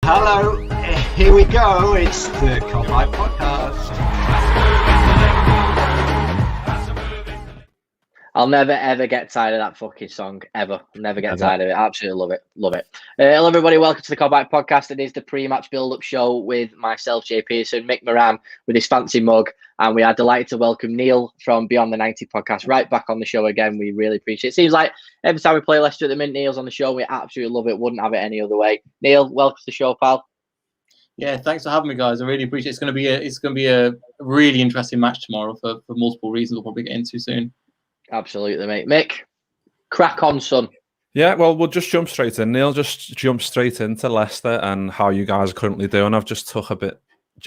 Hello, here we go. It's the Cop-Eye Podcast. I'll never ever get tired of that fucking song, ever. Never get tired of it. Absolutely love it. Love it. Hello, everybody. Welcome to the Cop-Eye Podcast. It is the pre-match build-up show with myself, Jay Pearson, Mick Moran with his fancy mug, and we are delighted to welcome Neel from Beyond the 90 podcast right back on the show again. We really appreciate it. Seems like every time we play Leicester at the minute, Neel's on the show. We absolutely love it. Wouldn't have it any other way. Neel, welcome to the show, pal. Yeah, thanks for having me, guys. I really appreciate it. It's going to be a really interesting match tomorrow for multiple reasons we'll probably get into soon. Absolutely, mate. Mick, crack on, son. Yeah, well, we'll just jump straight in. Neil, just jump straight into Leicester and how you guys are currently doing. I've just took a bit.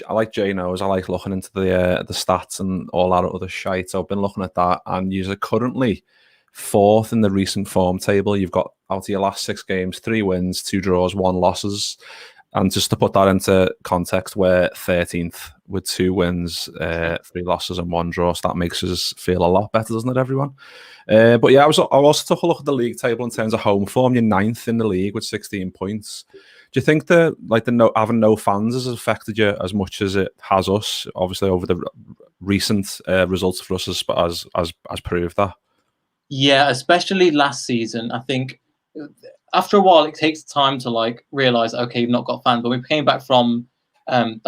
I like Jay knows. I like looking into the stats and all that other shite. So I've been looking at that, and you're currently fourth in the recent form table. You've got out of your last 6 games, 3 wins, 2 draws, 1 losses. And just to put that into context, we're 13th with 2 wins, 3 losses and 1 draw. So that makes us feel a lot better, doesn't it, everyone? But yeah, I also took a look at the league table in terms of home form. You're 9th in the league with 16 points. Do you think having no fans has affected you as much as it has us? Obviously, over the recent results for us has proved that. Yeah, especially last season. I think after a while, it takes time to realize, okay, you've not got fans. But we came back from from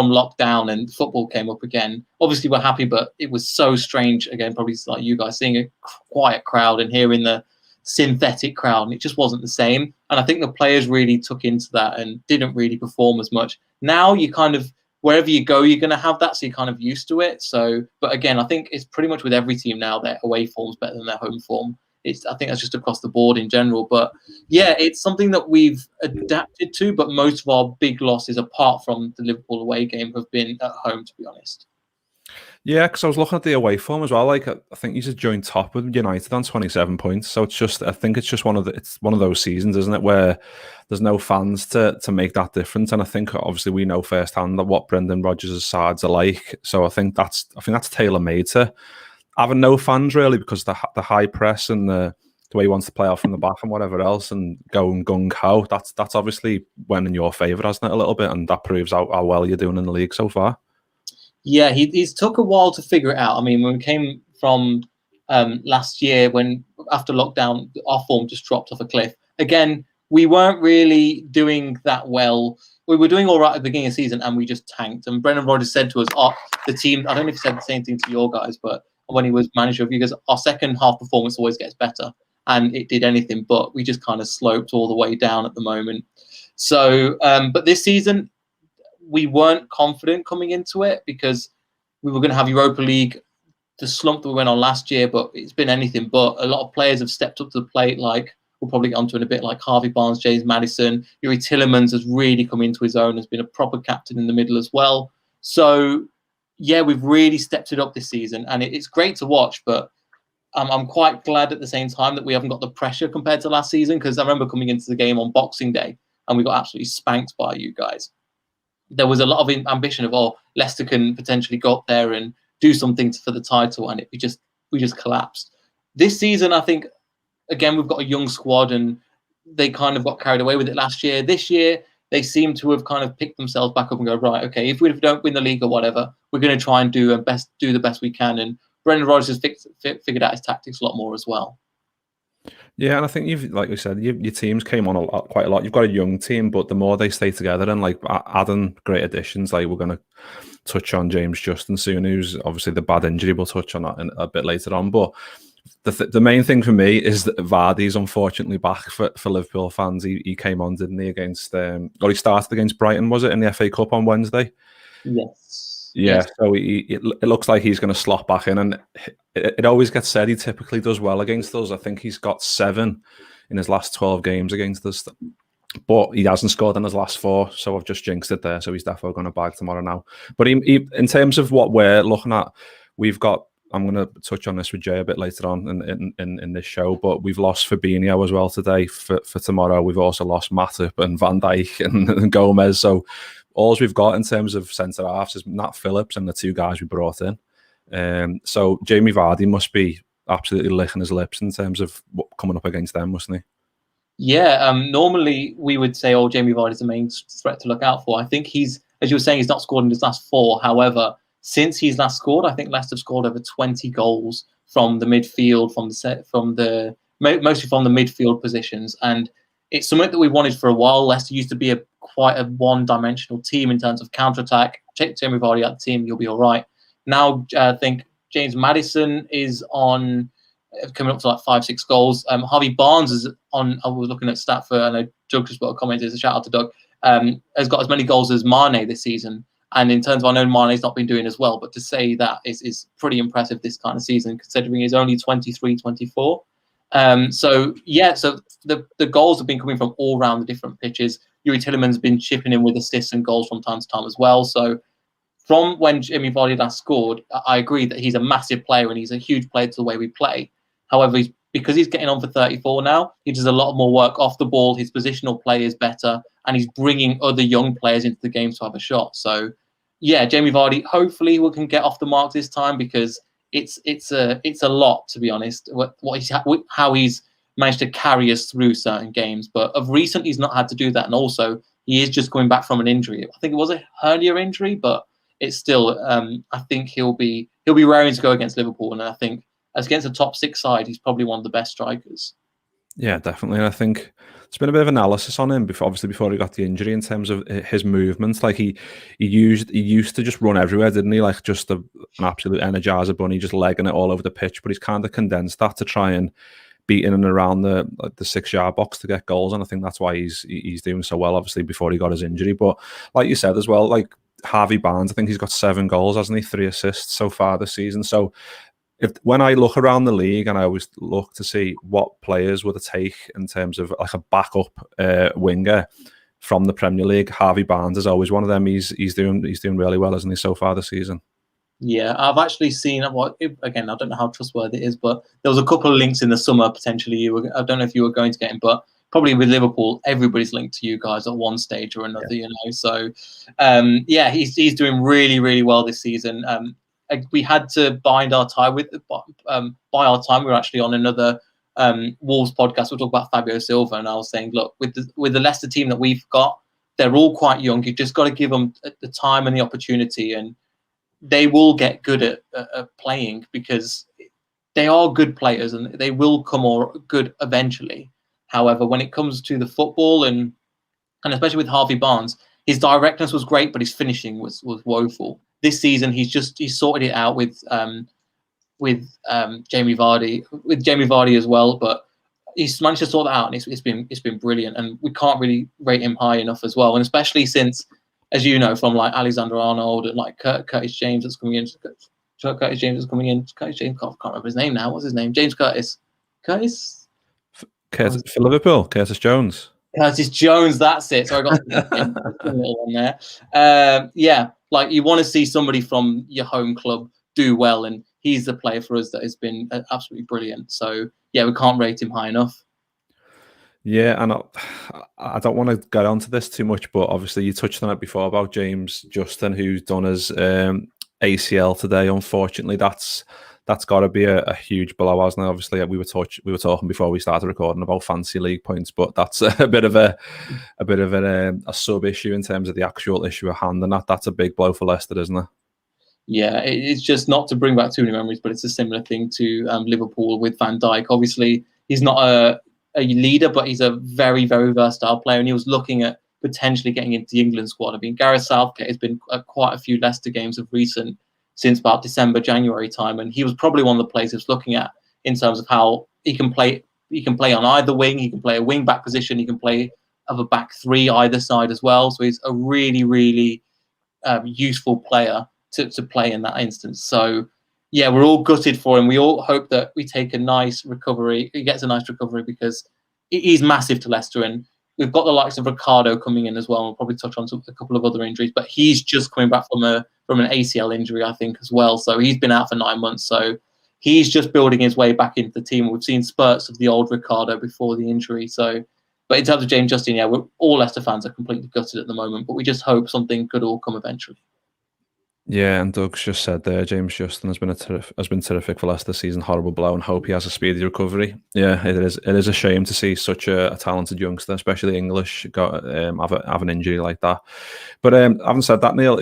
lockdown and football came up again. Obviously, we're happy, but it was so strange. Again, probably like you guys seeing a quiet crowd and hearing the synthetic crowd, and it just wasn't the same. And I think the players really took into that and didn't really perform as much. Now you kind of, wherever you go, you're going to have that, so you're kind of used to it. So, but again, I think it's pretty much with every team now, their away form's better than their home form. I think that's just across the board in general. But yeah, it's something that we've adapted to. But most of our big losses, apart from the Liverpool away game, have been at home, to be honest. Yeah, because I was looking at the away form as well. I think he's joined top with United on 27 points. So I think it's just one of those seasons, isn't it, where there's no fans to make that difference. And I think obviously we know firsthand that what Brendan Rodgers' sides are like. So I think that's tailor made to having no fans, really, because the high press and the way he wants to play off from the back and whatever else and going gung-ho, that's obviously went in your favour, hasn't it, a little bit? And that proves how well you're doing in the league so far. Yeah, he's took a while to figure it out. I mean, when we came from last year, when after lockdown, our form just dropped off a cliff. Again, we weren't really doing that well. We were doing all right at the beginning of the season and we just tanked. And Brendan Rodgers said to us, the team, I don't know if he said the same thing to your guys, but when he was manager of you guys, our second half performance always gets better, and it did anything but. We just kind of sloped all the way down at the moment. So, but this season we weren't confident coming into it because we were going to have Europa League, the slump that we went on last year, but it's been anything but. A lot of players have stepped up to the plate, like we'll probably get onto in a bit, like Harvey Barnes, James Maddison. Yuri Tillemans has really come into his own, has been a proper captain in the middle as well. So yeah, we've really stepped it up this season, and it's great to watch. But I'm quite glad at the same time that we haven't got the pressure compared to last season, because I remember coming into the game on Boxing Day and we got absolutely spanked by you guys. There was a lot of ambition of, Leicester can potentially go up there and do something for the title, and we just collapsed. This season, I think, again, we've got a young squad, and they kind of got carried away with it last year. This year, they seem to have kind of picked themselves back up and go, right, okay, if we don't win the league or whatever, we're going to try and do the best we can. And Brendan Rodgers has figured out his tactics a lot more as well. Yeah, and I think like you said, your teams came on quite a lot. You've got a young team, but the more they stay together and adding great additions, like we're going to touch on James Justin soon, who's obviously the bad injury. We'll touch on that a bit later on. But the main thing for me is that Vardy's unfortunately back for Liverpool fans. He came on, didn't he, against he started against Brighton, was it, in the FA Cup on Wednesday? Yes. Yeah, yes. So it looks like he's going to slot back in, and it always gets said he typically does well against us. I think he's got 7 in his last 12 games against us, but he hasn't scored in his last 4, so I've just jinxed it there. So he's definitely going to bag tomorrow now. But he, in terms of what we're looking at, we've got, I'm going to touch on this with Jay a bit later on in this show, but we've lost Fabinho as well today for tomorrow. We've also lost Matip and Van Dijk and Gomez. So all we've got in terms of centre halves is Nat Phillips and the 2 guys we brought in. So Jamie Vardy must be absolutely licking his lips in terms of coming up against them, mustn't he? Yeah, normally we would say, oh, Jamie Vardy's the main threat to look out for. I think he's, as you were saying, he's not scored in his last 4. However, since he's last scored, I think Leicester have scored over 20 goals from the midfield, mostly from the midfield positions, and it's something that we wanted for a while. Leicester used to be quite a one-dimensional team in terms of counter-attack. Take Jamie Vardy out the team, you'll be all right. Now, I think James Maddison is on coming up to like 5-6 goals. Harvey Barnes is on. I was looking at stat for. I know Doug just put a comment. Is a shout out to Doug. Has got as many goals as Mane this season. And in terms of, I know Mane's not been doing as well, but to say that is pretty impressive this kind of season, considering he's only 23, 24. So the goals have been coming from all around the different pitches. Yuri Tilleman's been chipping in with assists and goals from time to time as well. So from when Jamie Vardy last scored, I agree that he's a massive player and he's a huge player to the way we play. However, because he's getting on for 34 now, he does a lot more work off the ball. His positional play is better, and he's bringing other young players into the game to have a shot. So, yeah, Jamie Vardy, hopefully we can get off the mark this time, because it's a lot, to be honest, how he's managed to carry us through certain games. But of recent, he's not had to do that, and also he is just coming back from an injury. I think it was a hernia injury, but it's still. I think he'll be raring to go against Liverpool, and I think, as against a top 6 side, he's probably one of the best strikers. Yeah, definitely. And I think there's been a bit of analysis on him before he got the injury, in terms of his movements. Like he used to just run everywhere, didn't he? Like just an absolute energizer bunny, just legging it all over the pitch. But he's kind of condensed that to try and be in and around the 6-yard box to get goals. And I think that's why he's doing so well, obviously, before he got his injury. But like you said as well, like Harvey Barnes, I think he's got 7 goals, hasn't he? 3 assists so far this season. So when I look around the league, and I always look to see what players would it take in terms of like a backup winger from the Premier League, Harvey Barnes is always one of them. He's doing really well, isn't he, so far this season? Yeah, I've actually seen again, I don't know how trustworthy it is, but there was a couple of links in the summer potentially. I don't know if you were going to get him, but probably with Liverpool, everybody's linked to you guys at one stage or another, you know. So, he's doing really, really well this season. We had to buy our time. We were actually on another Wolves podcast. We'll talk about Fabio Silva, and I was saying, look, with the Leicester team that we've got, they're all quite young. You've just got to give them the time and the opportunity, and they will get good at playing, because they are good players and they will come good eventually. However, when it comes to the football, and especially with Harvey Barnes, his directness was great, but his finishing was woeful. This season, he's sorted it out with Jamie Vardy as well. But he's managed to sort that out, and it's been brilliant. And we can't really rate him high enough as well. And especially since, as you know, from like Alexander Arnold and like Curtis James that's coming in. Curtis James, I can't remember his name now. What's his name? James Curtis. Curtis for Liverpool. Curtis Jones. Curtis Jones, that's it. So I got a little one there. Like you want to see somebody from your home club do well, and he's the player for us that has been absolutely brilliant. So yeah, we can't rate him high enough. Yeah, and I don't want to get onto this too much, but obviously you touched on it before about James Justin, who's done his ACL today. Unfortunately, that's got to be a huge blow, hasn't it? Obviously, we were talking before we started recording about fantasy league points, but that's a bit of a sub issue in terms of the actual issue at hand, and that's a big blow for Leicester, isn't it? Yeah, it's just, not to bring back too many memories, but it's a similar thing to Liverpool with Van Dijk. Obviously, he's not a leader, but he's a very, very versatile player, and he was looking at potentially getting into the England squad. I mean, Gareth Southgate has been at quite a few Leicester games of recent, since about December, January time, and he was probably one of the players he was looking at in terms of how he can play. He can play on either wing. He can play a wing back position. He can play of a back 3 either side as well. So he's a really, really useful player to play in that instance. So yeah, we're all gutted for him. We all hope that we take a nice recovery. He gets a nice recovery, because he's massive to Leicester, and we've got the likes of Ricardo coming in as well. We'll probably touch on a couple of other injuries, but he's just coming back from an ACL injury, I think, as well. So he's been out for 9 months. So he's just building his way back into the team. We've seen spurts of the old Ricardo before the injury. So, but in terms of James Justin, yeah, all Leicester fans are completely gutted at the moment, but we just hope something good will come eventually. Yeah, and Doug's just said there, James Justin has been terrific for Leicester season. Horrible blow, and hope he has a speedy recovery. Yeah, it is a shame to see such a talented youngster, especially English, have an injury like that. But having said that, Neil,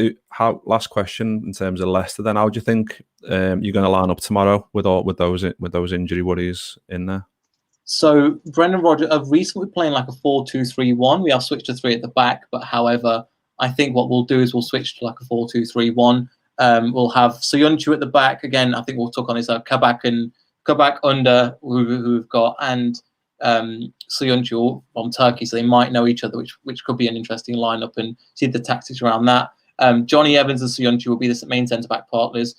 last question in terms of Leicester. Then, how do you think you're going to line up tomorrow with those injury worries in there? So Brendan Rodgers have recently playing like a 4-2-3-1. We have switched to 3 at the back, but however, I think what we'll do is we'll switch to like a 4-2-3-1. We'll have Soyuncu at the back again. I think we'll talk on his Kabak under who we've got, and Soyuncu from Turkey, so they might know each other, which could be an interesting lineup, and see the tactics around that. Johnny Evans and Soyuncu will be the main centre back partners.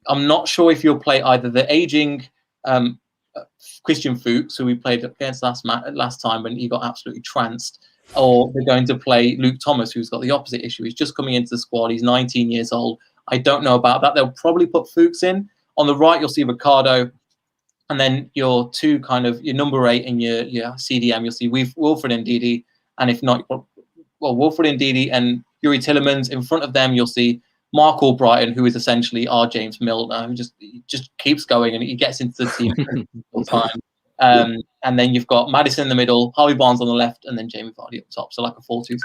I'm not sure if you'll play either the aging Christian Fuchs, who we played against last time when he got absolutely tranced, or they're going to play Luke Thomas, who's got the opposite issue. He's just coming into the squad. He's 19 years old. I don't know about that. They'll probably put Fuchs in. On the right, you'll see Ricardo. And then your two your number 8 and your CDM, you'll see Wilfred Ndidi. And if not, Wilfred Ndidi and Yuri Tillemans. In front of them, you'll see Mark Albrighton, who is essentially our James Milner, who just keeps going and he gets into the team all the time. And then you've got Maddison in the middle, Harvey Barnes on the left, and then Jamie Vardy up top. So like a 4-2-3-1.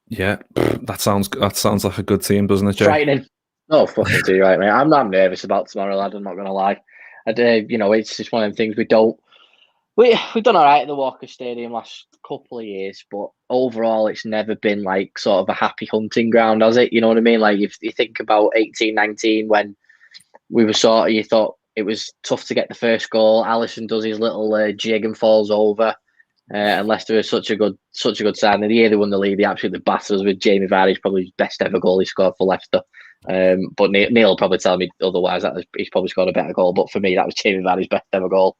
Yeah, that sounds like a good team, doesn't it, Jay? Frightening. Oh, fucking do right, mate. I'm not nervous about tomorrow, lad. I'm not going to lie. It's just one of them things we've done all right at the Walker Stadium last couple of years, but overall it's never been like sort of a happy hunting ground, has it? You know what I mean? Like if you think about 18-19 when we were you thought it was tough to get the first goal. Alisson does his little jig and falls over, and Leicester is such a good side. And the year they won the league, they absolutely battered us with Jamie Vardy's probably his best ever goal he scored for Leicester. But Neel will probably tell me otherwise. That he's probably scored a better goal. But for me, that was Jamie Vardy's best ever goal.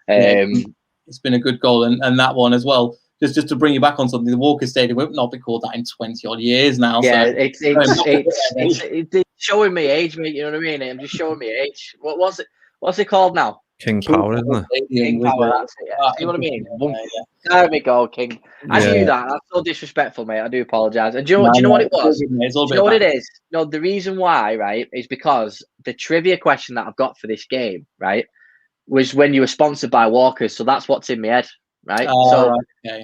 It's been a good goal, and that one as well. Just to bring you back on something, the Walker Stadium will not be called that in 20 odd years now. Yeah, so. It's showing me age, mate. You know what I mean? I'm just showing me age. What's it called now? King Power, isn't it? King Power. That's it. Yeah. See what I mean? There we go, King. I knew that. That's so disrespectful, mate. I do apologise. And do you know what it was? Do you know what it is? No, the reason why, right, is because the trivia question that I've got for this game, right, was when you were sponsored by Walkers. So that's what's in my head, right?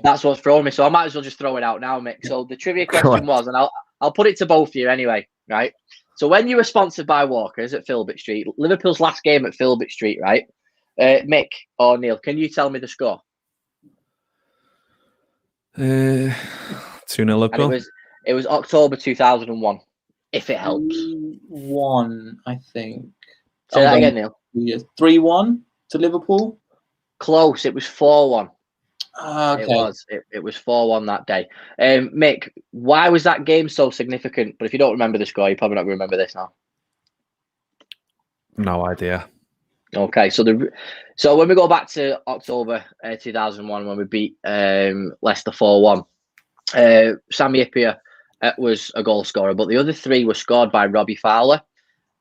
That's what's throwing me. So I might as well just throw it out now, Mick. So the trivia question was, and I'll put it to both of you anyway, right? So when you were sponsored by Walkers at Filbert Street, Liverpool's last game at Filbert Street, right? Mick or Neel, can you tell me the score? 2-0 Liverpool. It was October 2001, if it helps. 1, I think. Say that again, Neel. 3-1 to Liverpool. Close. It was 4-1. Okay. It was 4-1 that day. Mick, why was that game so significant? But if you don't remember the score, you're probably not going to remember this now. No idea. Okay, so when we go back to October 2001 when we beat Leicester 4-1, Sami Hyypiä was a goal scorer, but the other 3 were scored by Robbie Fowler.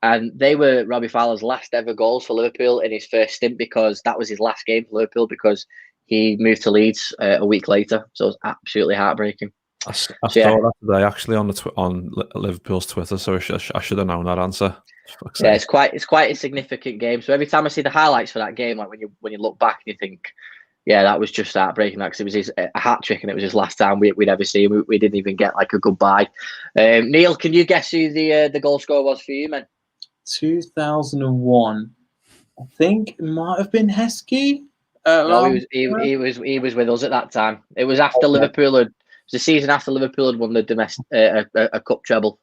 And they were Robbie Fowler's last ever goals for Liverpool in his first stint, because that was his last game for Liverpool because he moved to Leeds a week later. So it was absolutely heartbreaking. I saw that today actually on Liverpool's Twitter, so I should have known that answer. Yeah, it's quite a significant game. So every time I see the highlights for that game, like when you look back and you think, yeah, that was just heartbreaking, because it was a hat trick and it was his last time we'd ever see him. We didn't even get like a goodbye. Neel, can you guess who the goal scorer was for you, man? 2001. I think it might have been Heskey. No, he was with us at that time. It was after Liverpool had. It was the season after Liverpool had won the domestic a cup treble.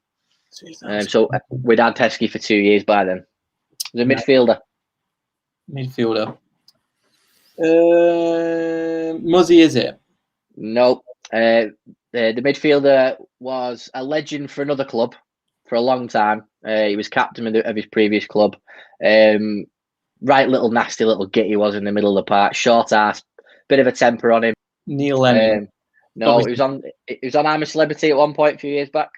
So we'd had Heskey for 2 years by then. He was a midfielder. Muzzy, is it? No. The midfielder was a legend for another club for a long time. He was captain of his previous club. Right little nasty little git he was in the middle of the park. Short ass, bit of a temper on him. Neil Lennon. No, he was on I'm a Celebrity at one point a few years back.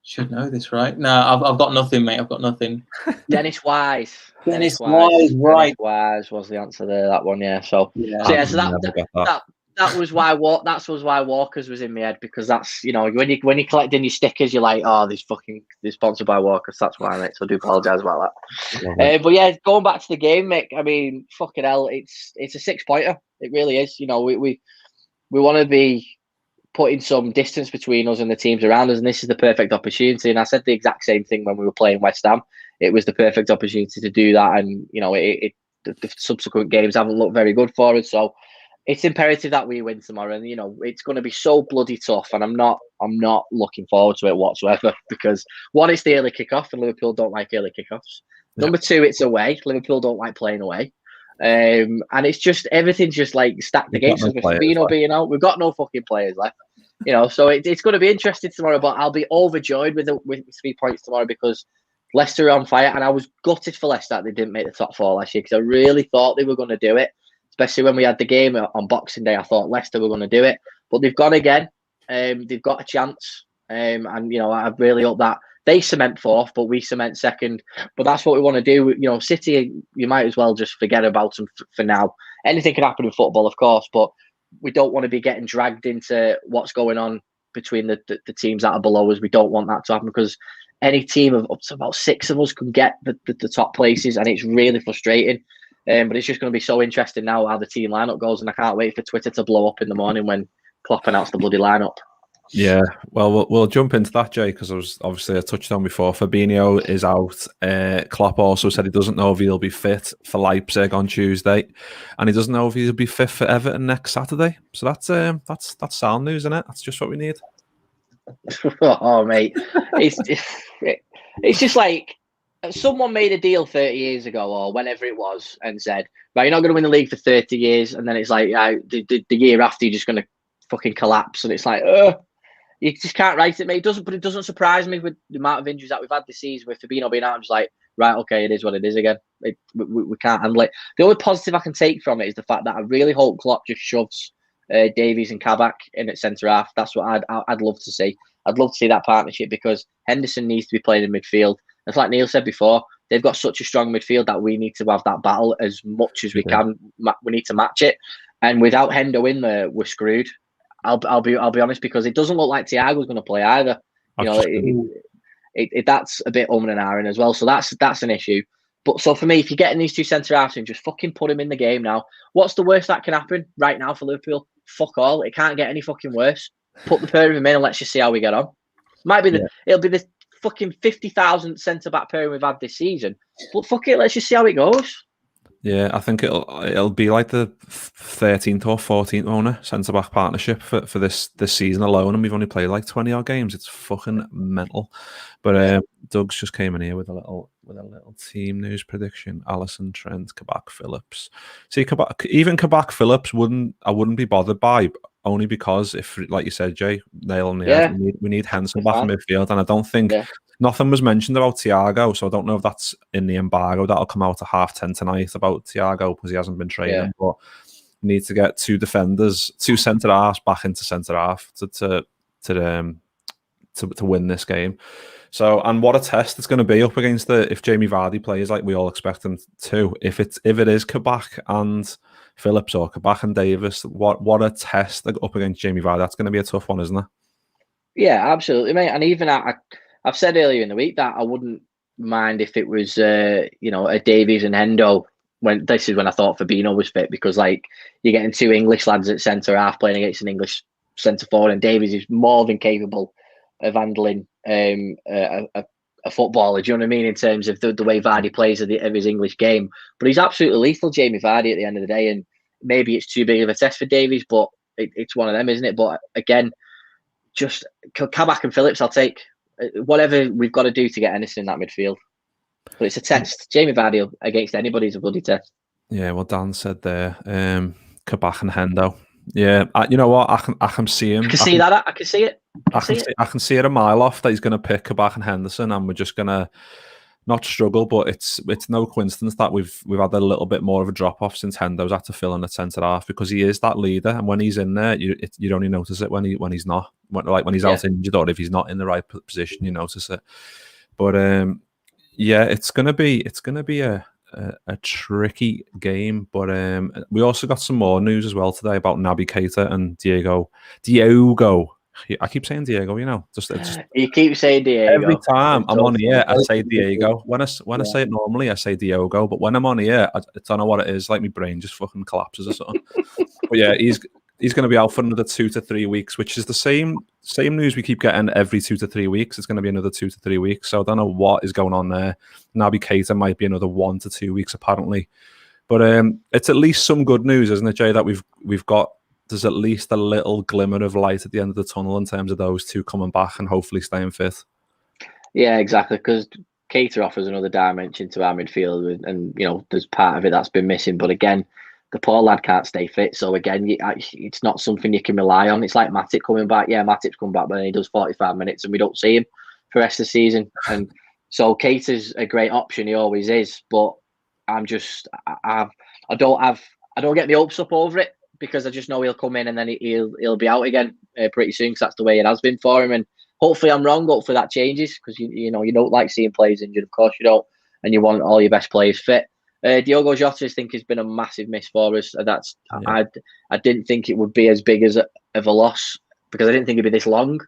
Should know this, right? No, I've got nothing, mate. I've got nothing. Dennis Wise. Dennis Wise, right? Dennis Wise was the answer there. That one, yeah. So that that was why Walkers was in my head, because that's, you know, when you're collecting your stickers, you're like, oh, they're sponsored by Walkers. That's why, mate. So I do apologise about that. But yeah, going back to the game, Mick. I mean, fucking hell, it's a 6-pointer. It really is. You know, we want to be putting some distance between us and the teams around us, and this is the perfect opportunity. And I said the exact same thing when we were playing West Ham. It was the perfect opportunity to do that, and you know, the subsequent games haven't looked very good for us. So it's imperative that we win tomorrow, and you know, it's going to be so bloody tough. And I'm not looking forward to it whatsoever, because one, it's the early kickoff, and Liverpool don't like early kickoffs. Yeah. Number two, it's away. Liverpool don't like playing away. And it's just, everything's just like stacked against us. With Fabinho being out, we've got no fucking players left. You know, so it's going to be interesting tomorrow. But I'll be overjoyed with 3 points tomorrow, because Leicester are on fire, and I was gutted for Leicester that they didn't make the top 4 last year, because I really thought they were going to do it. Especially when we had the game on Boxing Day, I thought Leicester were going to do it, but they've gone again. They've got a chance, and you know, I really hope that they cement 4th, but we cement 2nd. But that's what we want to do. You know, City, you might as well just forget about them for now. Anything can happen in football, of course, but we don't want to be getting dragged into what's going on between the teams that are below us. We don't want that to happen, because any team of up to about 6 of us can get the top places, and it's really frustrating. But it's just going to be so interesting now how the team lineup goes, and I can't wait for Twitter to blow up in the morning when Klopp announced the bloody lineup. Yeah, well, we'll jump into that, Jay, because I touched on before. Fabinho is out. Klopp also said he doesn't know if he'll be fit for Leipzig on Tuesday, and he doesn't know if he'll be fit for Everton next Saturday. So that's sound news, isn't it? That's just what we need. Oh, mate, it's just like someone made a deal 30 years ago or whenever it was, and said, "Right, you're not going to win the league for 30 years," and then it's like, the year after you're just going to fucking collapse, and it's like, you just can't write it, mate. It doesn't surprise me with the amount of injuries that we've had this season, with Fabinho being out. I'm just like, right, okay, it is what it is again. We can't handle it. The only positive I can take from it is the fact that I really hope Klopp just shoves Davies and Kabak in at centre half. That's what I'd love to see. I'd love to see that partnership, because Henderson needs to be playing in midfield. It's like Neel said before, they've got such a strong midfield that we need to have that battle as much as we can. We need to match it, and without Hendo in there, we're screwed. I'll be honest, because it doesn't look like Thiago's going to play either. You know, that's a bit and ahhing as well. So that's an issue. But so for me, if you're getting these 2 centre halves in, just fucking put him in the game now. What's the worst that can happen right now for Liverpool? Fuck all. It can't get any fucking worse. Put the pair of them in and let's just see how we get on. It'll be the fucking 50,000 centre back pairing we've had this season. But fuck it, let's just see how it goes. Yeah, I think it'll be like the 13th or 14th owner centre back partnership for this season alone, and we've only played like 20 odd games. It's fucking mental. But Doug's just came in here with a little team news prediction. Alisson, Trent, Kabak, Phillips. See, Kabak Phillips I wouldn't be bothered by, only because if, like you said, Jay, nail on the head, we need Henderson back in midfield, and I don't think. Yeah. Nothing was mentioned about Thiago, so I don't know if that's in the embargo. That'll come out at 10:30 tonight about Thiago, because he hasn't been training. Yeah. But we need to get 2 defenders, 2 centre halves back into centre half to win this game. So, and what a test it's going to be up against if Jamie Vardy plays like we all expect him to. If it is Kabak and Phillips, or Kabak and Davis, what a test up against Jamie Vardy. That's going to be a tough one, isn't it? Yeah, absolutely, mate. And even I've said earlier in the week that I wouldn't mind if it was, a Davies and Hendo. This is when I thought Fabinho was fit, because like you're getting 2 English lads at centre half playing against an English centre forward, and Davies is more than capable of handling a footballer. Do you know what I mean? In terms of the way Vardy plays of his English game, but he's absolutely lethal, Jamie Vardy, at the end of the day. And maybe it's too big of a test for Davies, but it's one of them, isn't it? But again, just Kabak and Phillips, I'll take. Whatever we've got to do to get Henderson in that midfield. But it's a test. Jamie Vardy against anybody is a bloody test. Yeah, well, Dan said there, Kabak and Hendo. Yeah, you know what? I can see him. I can see it. I can see it a mile off that he's going to pick Kabak and Henderson, and we're just going to not struggle. But it's no coincidence that we've had a little bit more of a drop off since Hendo's had to fill in at centre half, because he is that leader, and when he's in there, you'd only notice it when he's not. When he's out injured, or if he's not in the right position, you notice it. But it's gonna be a a tricky game. But we also got some more news as well today about Naby Keita and Diogo. I keep saying Diego, just you keep saying Diego. Every time I'm on here, I say Diego. When I say it normally, I say Diogo. But when I'm on here, I don't know what it is. Like my brain just fucking collapses or something. But yeah, he's going to be out for another 2 to 3 weeks, which is the same news we keep getting every 2 to 3 weeks. It's going to be another 2 to 3 weeks. So I don't know what is going on there. Naby Keita might be another 1 to 2 weeks apparently. But it's at least some good news, isn't it, Jay? That we've got. There's at least a little glimmer of light at the end of the tunnel in terms of those two coming back and hopefully staying fit. Yeah, exactly. Because Keita offers another dimension to our midfield, and there's part of it that's been missing. But again, the poor lad can't stay fit. So again, it's not something you can rely on. It's like Matip coming back. Yeah, Matip's come back, but then he does 45 minutes, and we don't see him for the rest of the season. And so Keita's a great option. He always is. But I'm just, I don't get my hopes up over it, because I just know he'll come in and then he'll be out again pretty soon, because that's the way it has been for him. And hopefully I'm wrong. Hopefully that changes, because you don't like seeing players injured. Of course you don't, and you want all your best players fit. Diogo Jota, I think, has been a massive miss for us. I didn't think it would be as big of a loss, because I didn't think it'd be this long.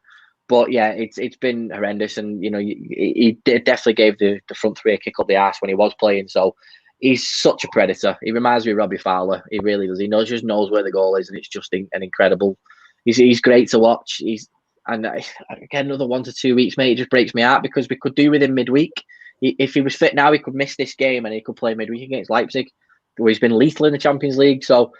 But yeah, it's been horrendous, and he definitely gave the front three a kick up the arse when he was playing. So. He's such a predator. He reminds me of Robbie Fowler. He really does. He just knows where the goal is, and it's just an incredible. He's great to watch. And again, another 1 to 2 weeks, mate. It just breaks my heart, because we could do with him midweek. If he was fit now, he could miss this game and he could play midweek against Leipzig, where he's been lethal in the Champions League. So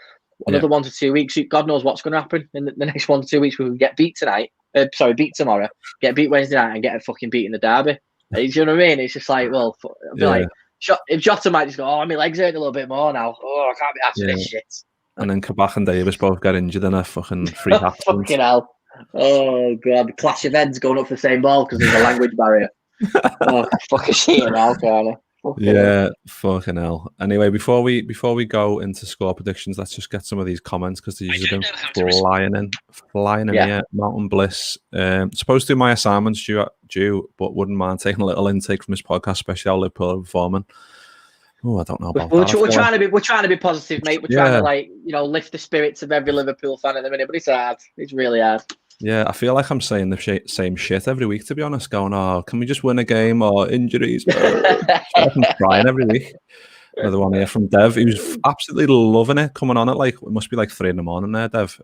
another 1 to 2 weeks. God knows what's going to happen in the next 1 to 2 weeks. We could get beat tonight. Beat tomorrow. Get beat Wednesday night and get a fucking beat in the derby. Do you know what I mean? It's just like, well, I'd be like. If Jota might just go, my legs hurt a little bit more now. I can't be asked for this shit. And then Kabak and Davis both get injured in a fucking freak accident. Fucking hell. Oh, God. Clash of heads going up for the same ball because there's a language barrier. Fucking shit now, Carter. Yeah, fucking hell. Anyway, before we go into score predictions, let's just get some of these comments, because these have been flying in here. Mountain Bliss. Supposed to do my assignments due, but wouldn't mind taking a little intake from this podcast, especially how Liverpool are performing. Oh, I don't know about that. We're trying to be positive, mate. We're trying to lift the spirits of every Liverpool fan at the minute, but it's hard. It's really hard. Yeah, I feel like I'm saying the same shit every week, to be honest, going, can we just win a game, or injuries? I'm crying every week. Another one here from Dev. He was absolutely loving it, coming on at it must be 3 a.m. there, Dev.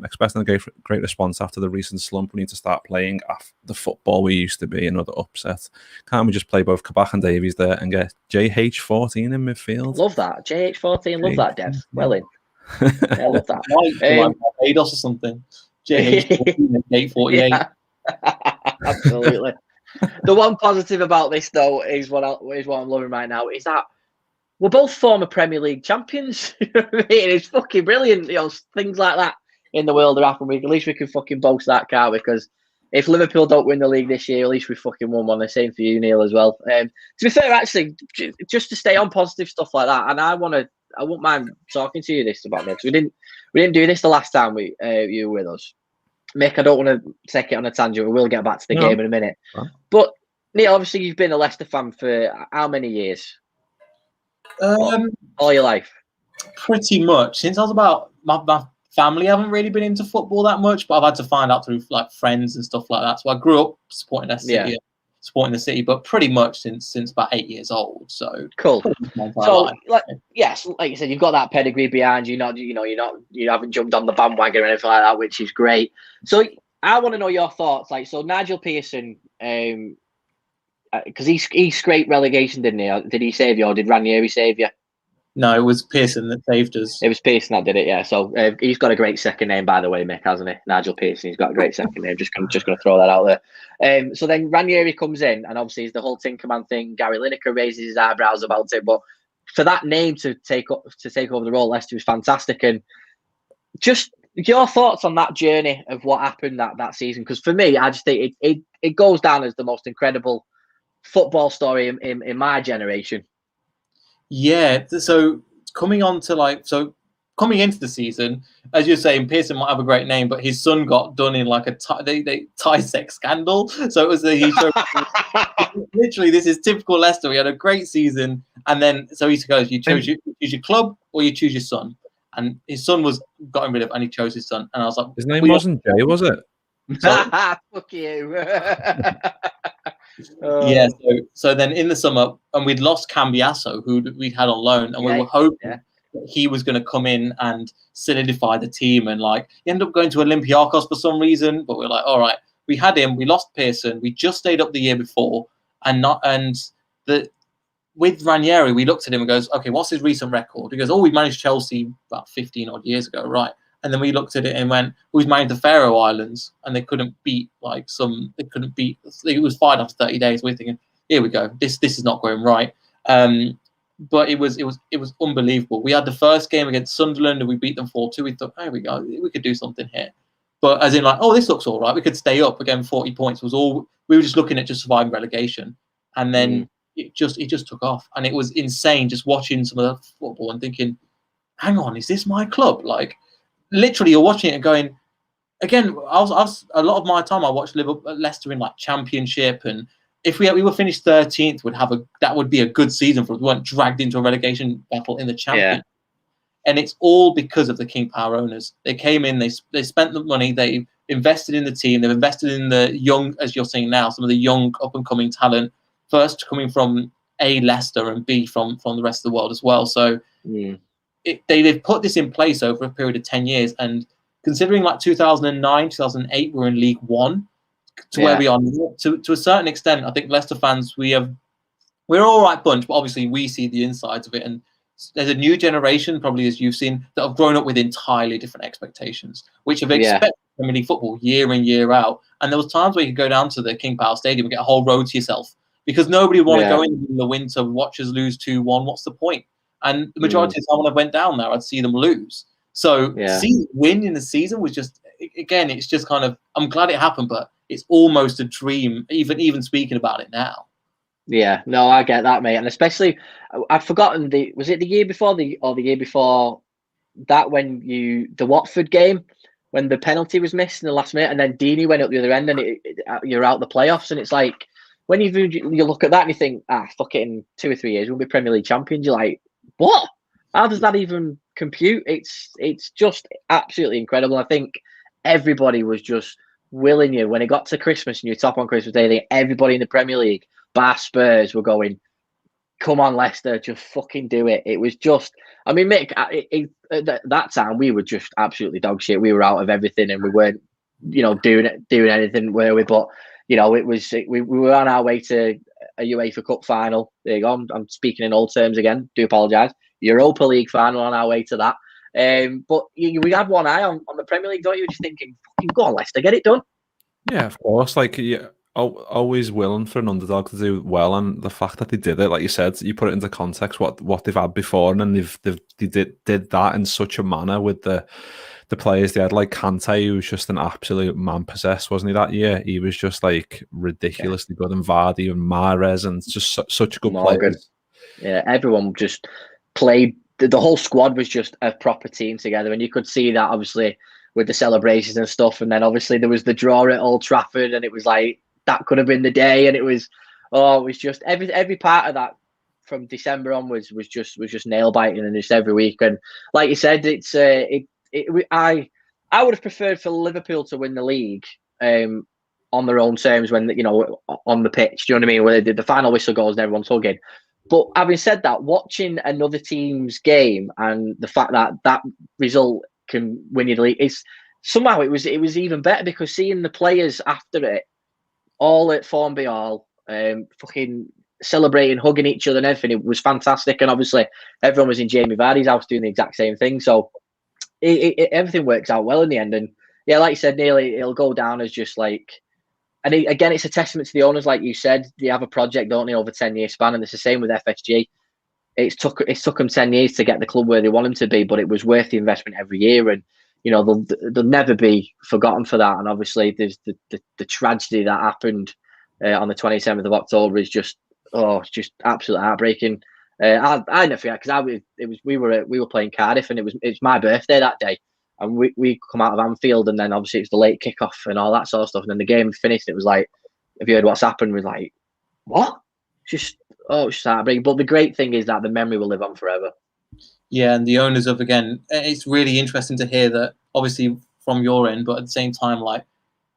Expecting a great response after the recent slump. We need to start playing the football we used to be. Another upset. Can't we just play both Kabak and Davies there and get JH14 in midfield? Love that. JH14, love that, Dev. Well in. I love that. Barbados or something. JH14 848. Yeah. Absolutely. The one positive about this, though, is what I'm loving right now, is that we're both former Premier League champions. It's fucking brilliant. Things like that in the world are happening. At least we can fucking boast that, car, because if Liverpool don't win the league this year, at least we fucking won one. The same for you, Neel, as well. To be fair, actually, just to stay on positive stuff like that, and I won't mind talking to you about this. We didn't do this the last time you were with us. Mick, I don't want to take it on a tangent. We will get back to the game in a minute. Huh? But Neel, obviously, you've been a Leicester fan for how many years? All your life? Pretty much. Since I was about my family haven't really been into football that much, but I've had to find out through friends and stuff like that. So I grew up supporting the city, but pretty much since about 8 years old. So cool. So yes, like you said, you've got that pedigree behind you. You haven't jumped on the bandwagon or anything like that, which is great. So I want to know your thoughts. So Nigel Pearson, because he scraped relegation, didn't he? Did he save you, or did Ranieri save you? No, it was Pearson that saved us. It was Pearson that did it, yeah. So he's got a great second name, by the way, Mick, hasn't he? Nigel Pearson. He's got a great second name. Just going to throw that out there. So then Ranieri comes in, and obviously it's the whole Tinkerman thing. Gary Lineker raises his eyebrows about it, but for that name to take over the role, Leicester was fantastic. And just your thoughts on that journey of what happened that season, because for me, I just think it goes down as the most incredible football story in my generation. Yeah, so coming on to coming into the season, as you're saying, Pearson might have a great name, but his son got done in like a tie sex scandal. So it was he showed literally this is typical Leicester. We had a great season, and then so he goes, you choose your club or you choose your son, and his son was gotten rid of, and he chose his son, and I was like, his name wasn't Jay, was it? Fuck you. Yeah. So then in the summer, and we'd lost Cambiasso, who we'd had on loan, and we were hoping that he was going to come in and solidify the team. And like, he ended up going to Olympiacos for some reason, but we're like, all right, we had him, we lost Pearson, we just stayed up the year before, with Ranieri, we looked at him and goes, okay, what's his recent record? He goes, we managed Chelsea about 15 odd years ago, right? And then we looked at it and went, we've managed the Faroe Islands, and they couldn't beat it was fired after 30 days. We're thinking, here we go, this is not going right. But it was unbelievable. We had the first game against Sunderland and we beat them 4-2. We thought, here we go, we could do something here. But as in like, this looks all right. We could stay up again. 40 points was all we were just looking at, just surviving relegation, and then it just took off, and it was insane just watching some of the football and thinking, hang on, is this my club? Like, literally, you're watching it and going, again, I was a lot of my time I watched Leicester in like Championship, and if we were finished 13th, that would be a good season for us. We weren't dragged into a relegation battle in the Championship. And it's all because of the King Power owners. They came in, they spent the money, they invested in the team, they've invested in the young, as you're seeing now, some of the young up-and-coming talent, first coming from A, Leicester, and B, from the rest of the world as well. So they've put this in place over a period of 10 years. And considering like 2009, 2008, we're in League One, to where we are now, to a certain extent, I think Leicester fans, we're an all right bunch, but obviously we see the insides of it. And there's a new generation, probably as you've seen, that have grown up with entirely different expectations, which have expected Premier League football year in, year out. And there was times where you could go down to the King Power Stadium and get a whole row to yourself, because nobody would want to go in the winter, watch us lose 2-1. What's the point? And the majority of the time when I went down there, I'd see them lose. So seeing it win in the season was just, again, it's just kind of, I'm glad it happened, but it's almost a dream, even speaking about it now. Yeah, no, I get that, mate. And especially, I've forgotten was it the year before the year before that when the Watford game, when the penalty was missed in the last minute, and then Deeney went up the other end, and you're out the playoffs, and it's like, when you look at that and you think, fuck it, in 2 or 3 years we'll be Premier League champions. You're like, what? How does that even compute? It's just absolutely incredible. I think everybody was just willing you when it got to Christmas and you're top on Christmas Day. Everybody in the Premier League, bar Spurs, were going, come on, Leicester, just fucking do it. It was just, I mean, Mick, at that time we were just absolutely dog shit. We were out of everything and we weren't, doing anything, were we? But it was we were on our way to a UEFA Cup final. There you go. I'm speaking in old terms again. Do apologise. Europa League final, on our way to that. But we had one eye on the Premier League, don't you? Just thinking, fucking go on, Leicester, get it done. Yeah, of course. Like, always willing for an underdog to do well, and the fact that they did it, like you said, you put it into context what they've had before, and then they did that in such a manner with the players they had, like Kante, who was just an absolute man possessed, wasn't he, that year? He was just like ridiculously good, and Vardy and Mahrez, and just such good players. Yeah, everyone just played. The whole squad was just a proper team together, and you could see that obviously with the celebrations and stuff. And then obviously there was the draw at Old Trafford, and it was like that could have been the day. And it was just every part of that from December onwards was just nail biting, and just every week. And like you said, I would have preferred for Liverpool to win the league on their own terms, when on the pitch. Do you know what I mean? Where they did the final whistle goes and everyone's hugging. But having said that, watching another team's game and the fact that result can win you the league, somehow it was even better, because seeing the players after it, all at Formby Hall, fucking celebrating, hugging each other and everything, it was fantastic. And obviously everyone was in Jamie Vardy's house doing the exact same thing. So everything works out well in the end. And yeah, like you said, Neel, it'll go down as just like, and again, it's a testament to the owners, like you said. They have a project, don't they, over 10-year span, and it's the same with FSG. It's took them 10 years to get the club where they want them to be, but it was worth the investment every year, and they'll never be forgotten for that. And obviously, there's the tragedy that happened on the 27th of October is just absolutely heartbreaking. I never forget because we were playing Cardiff and it's my birthday that day, and we come out of Anfield and then obviously it's the late kickoff and all that sort of stuff, and then the game finished. And it was like, have you heard what's happened? We're like, what? It's just heartbreaking. But the great thing is that the memory will live on forever. Yeah, and the owners of, again, it's really interesting to hear that, obviously from your end, but at the same time, like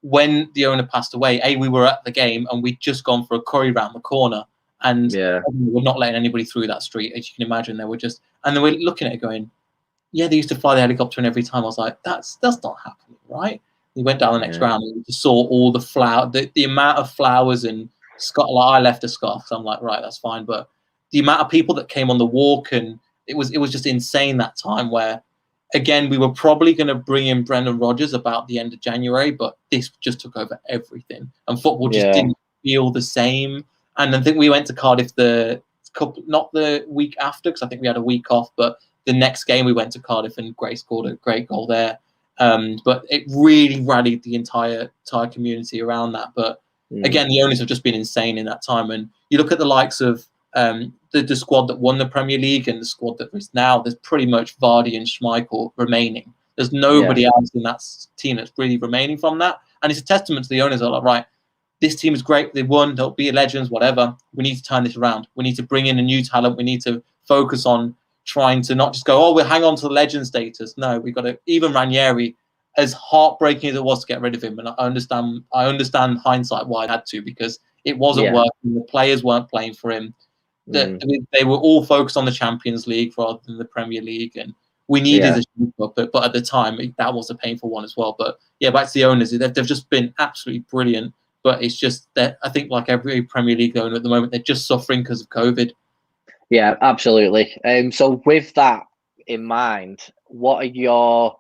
when the owner passed away, we were at the game and we'd just gone for a curry round the corner, and we're not letting anybody through that street, as you can imagine. They were just, and they were looking at it going, yeah, they used to fly the helicopter, and every time I was like, that's not happening, right? We went down the next round and we saw all the the amount of flowers and Scott. Like, I left a scarf, so I'm like, right, that's fine, but the amount of people that came on the walk, and it was just insane that time. Where again, we were probably going to bring in Brendan Rodgers about the end of January, but this just took over everything, and football just didn't feel the same. And I think we went to Cardiff not the week after, because I think we had a week off, but the next game we went to Cardiff and Gray scored a great goal there. But it really rallied the entire community around that. But again, the owners have just been insane in that time. And you look at the likes of the squad that won the Premier League and the squad that is now, there's pretty much Vardy and Schmeichel remaining. There's nobody else in that team that's really remaining from that. And it's a testament to the owners. Are like, right, this team is great. They won. They'll be legends, whatever. We need to turn this around. We need to bring in a new talent. We need to focus on trying to not just go, oh, we'll hang on to the legend status. No, we've got to, even Ranieri, as heartbreaking as it was to get rid of him, and I understand hindsight why I had to, because it wasn't working. The players weren't playing for him. They were all focused on the Champions League rather than the Premier League, and we needed a shake-up, but at the time that was a painful one as well. But yeah, back to the owners, they've just been absolutely brilliant. But it's just that I think, like every Premier League owner at the moment, they're just suffering because of COVID. Yeah, absolutely. So with that in mind, what's your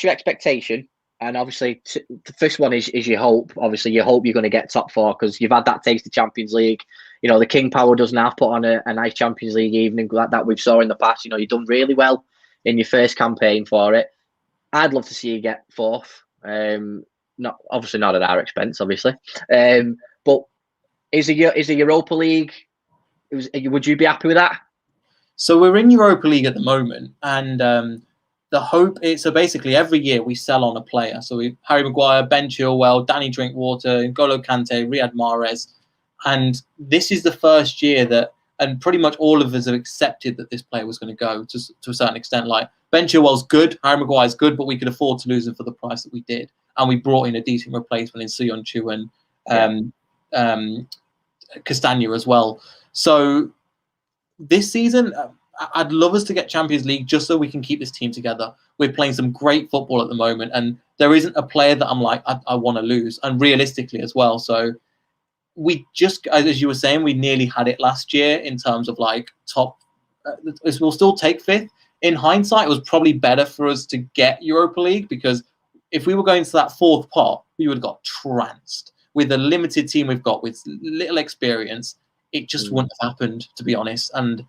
expectation? And obviously, the first one is your hope. Obviously, you hope you're going to get top four because you've had that taste of Champions League. You know, the King Power doesn't have put on a nice Champions League evening like that we've saw in the past. You know, you've done really well in your first campaign for it. I'd love to see you get fourth. Not at our expense, obviously. But is a Europa League? Would you be happy with that? So we're in Europa League at the moment, and the hope is, so basically every year we sell on a player. So we Harry Maguire, Ben Chilwell, Danny Drinkwater, N'Golo Kante, Riyad Mahrez, and this is the first year that, and pretty much all of us have accepted that this player was going to go to a certain extent. Like Ben Chilwell's good, Harry Maguire's good, but we could afford to lose him for the price that we did, and we brought in a decent replacement in Söyüncü and Castagna as well. So this season, I'd love us to get Champions League just so we can keep this team together. We're playing some great football at the moment, and there isn't a player that I'm like, I want to lose, and realistically as well. So we just, as you were saying, we nearly had it last year in terms of like top. We'll still take fifth. In hindsight, it was probably better for us to get Europa League, because if we were going to that fourth pot, we would have got trounced. With the limited team we've got, with little experience, it just wouldn't have happened, to be honest. And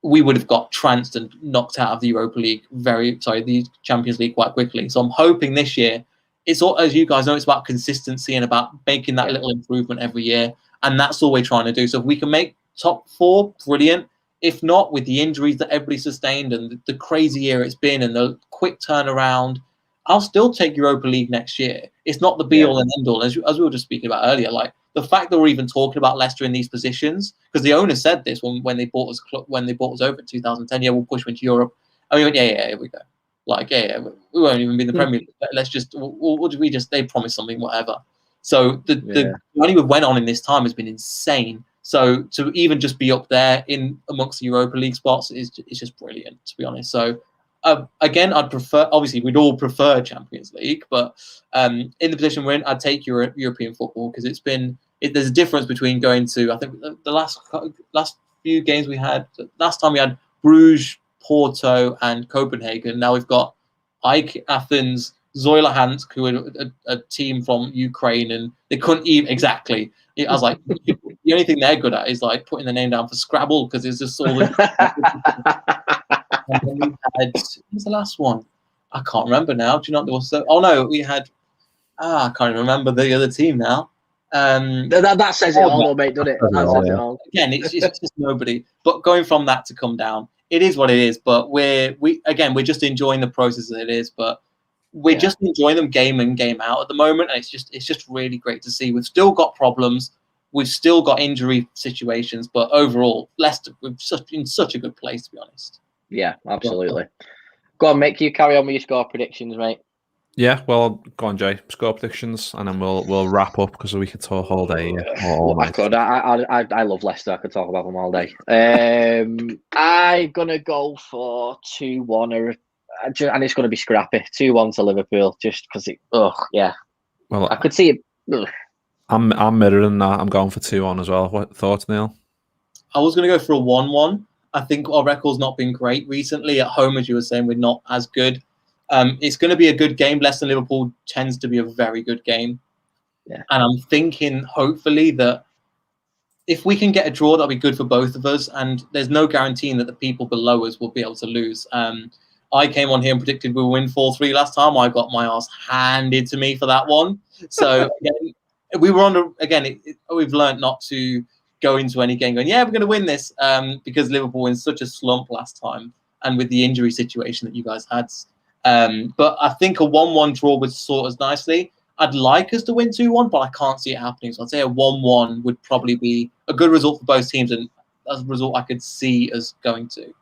we would have got trounced and knocked out of the the Champions League quite quickly. So I'm hoping this year, it's all, as you guys know, it's about consistency and about making that little improvement every year. And that's all we're trying to do. So if we can make top four, brilliant. If not, with the injuries that everybody sustained and the crazy year it's been and the quick turnaround, I'll still take Europa League next year. It's not the be-all and end-all, as we were just speaking about earlier. Like the fact that we're even talking about Leicester in these positions, because the owner said this when they bought us over in 2010. Yeah, we'll push them into Europe. And we went, yeah, here we go. Like, we won't even be in the Premier League. Let's just, they promised something, whatever. So the money we've went on in this time has been insane. So to even just be up there in amongst the Europa League spots is just brilliant, to be honest. So again, I'd prefer, obviously we'd all prefer Champions League, but in the position we're in, I'd take European football, because there's a difference between going to, I think the last few games we had, last time we had Bruges, Porto and Copenhagen. Now we've got AEK Athens, Zoila Hansk, who are a team from Ukraine, and they couldn't even, exactly. I was like, the only thing they're good at is like putting the name down for Scrabble, because it's just all and then we had, what was the last one? I can't remember now. Do you know what there was? We had, I can't even remember the other team now. That says it all, though, mate, doesn't it? That says it all. Again, it's just nobody. But going from that to come down, it is what it is. But we're just enjoying the process as it is. But we're just enjoying them game in, game out at the moment, and it's just really great to see. We've still got problems. We've still got injury situations, but overall, Leicester, we're in such a good place, to be honest. Yeah, absolutely. Go on, Mick, you carry on with your score predictions, mate. Yeah, well, go on, Jay. Score predictions, and then we'll wrap up because we could talk all day. All I could. I love Leicester. I could talk about them all day. I'm gonna go for 2-1, and it's gonna be scrappy. 2-1 to Liverpool, just because it. Well, I could see it. Ugh. I'm mirroring that. I'm going for 2-1 as well. What thoughts, Neil? I was going to go for a 1-1. I think our record's not been great recently. At home, as you were saying, we're not as good. It's going to be a good game. Leicester Liverpool tends to be a very good game. Yeah. And I'm thinking, hopefully, that if we can get a draw, that'll be good for both of us. And there's no guaranteeing that the people below us will be able to lose. I came on here and predicted we would win 4-3 last time. I got my ass handed to me for that one. So, again, we were we've learned not to go into any game going, we're going to win this because Liverpool were in such a slump last time and with the injury situation that you guys had. But I think a 1-1 draw would sort us nicely. I'd like us to win 2-1, but I can't see it happening. So I'd say a 1-1 would probably be a good result for both teams, and as a result I could see us going to.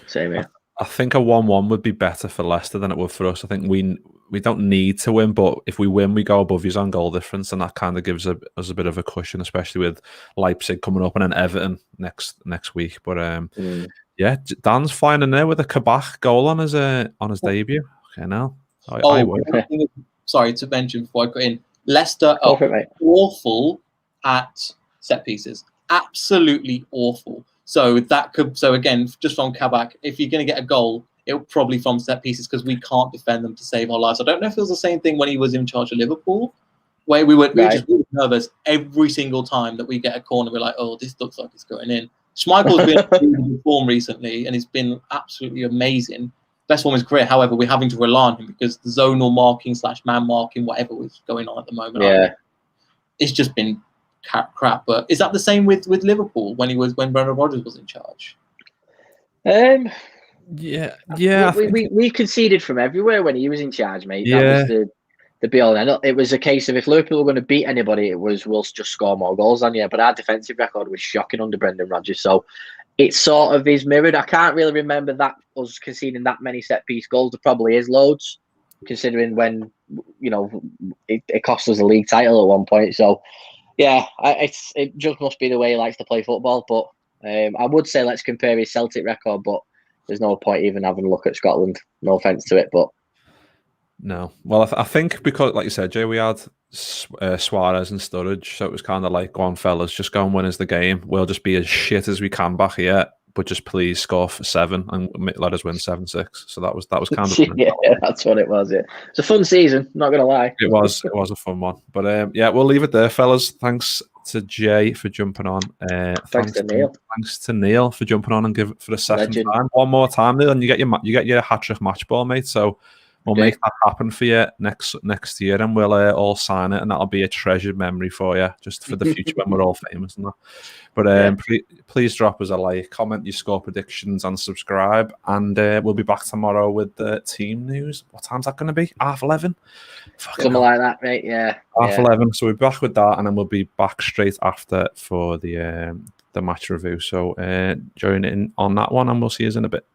Same here. I think a 1-1 would be better for Leicester than it would for us. I think we don't need to win, but if we win, we go above his on goal difference, and that kind of gives us a bit of a cushion, especially with Leipzig coming up and then Everton next week. But yeah, Dan's flying in there with a Kabak goal on his debut. Okay, now sorry to mention before I got in, Leicester are awful at set pieces, absolutely awful. So again, just from Kabak, if you're going to get a goal, it'll probably from set pieces because we can't defend them to save our lives. I don't know if it was the same thing when he was in charge of Liverpool, where we were just really nervous every single time that we get a corner. We're like, oh, this looks like it's going in. Schmeichel's been in form recently, and he's been absolutely amazing. Best form of his career. However, we're having to rely on him because the zonal marking / man marking, whatever is going on at the moment, it's just been crap. But is that the same with Liverpool when Brendan Rodgers was in charge? Yeah. We conceded from everywhere when he was in charge, mate. Yeah. That was the be all and end. It was a case of if Liverpool were going to beat anybody, it was we'll just score more goals than you. But our defensive record was shocking under Brendan Rodgers, so it sort of is mirrored. I can't really remember that us conceding that many set piece goals. There probably is loads, considering when it cost us a league title at one point. So yeah, it just must be the way he likes to play football. But I would say let's compare his Celtic record, but there's no point even having a look at Scotland. No offence to it, but no. Well, I think because, like you said, Jay, we had Suarez and Sturridge, so it was kind of like, go on, fellas, just go and win us the game. We'll just be as shit as we can back here, but just please score for 7 and let us win 7-6. So that was kind of that's what it was. Yeah, it's a fun season. Not gonna lie, it was a fun one. But yeah, we'll leave it there, fellas. Thanks to Jay for jumping on. Thanks to Neel. Thanks to Neel for jumping on and give it for the second time. One more time, Neel, and you get your hat-trick match ball, mate. So we'll make that happen for you next year, and we'll all sign it, and that'll be a treasured memory for you, just for the future when we're all famous and that. But please drop us a like, comment your score predictions, and subscribe. And we'll be back tomorrow with the team news. What time's that going to be? 11:30? Something like that, right? Yeah. 11:30. So we'll be back with that, and then we'll be back straight after for the match review. So join in on that one, and we'll see you in a bit.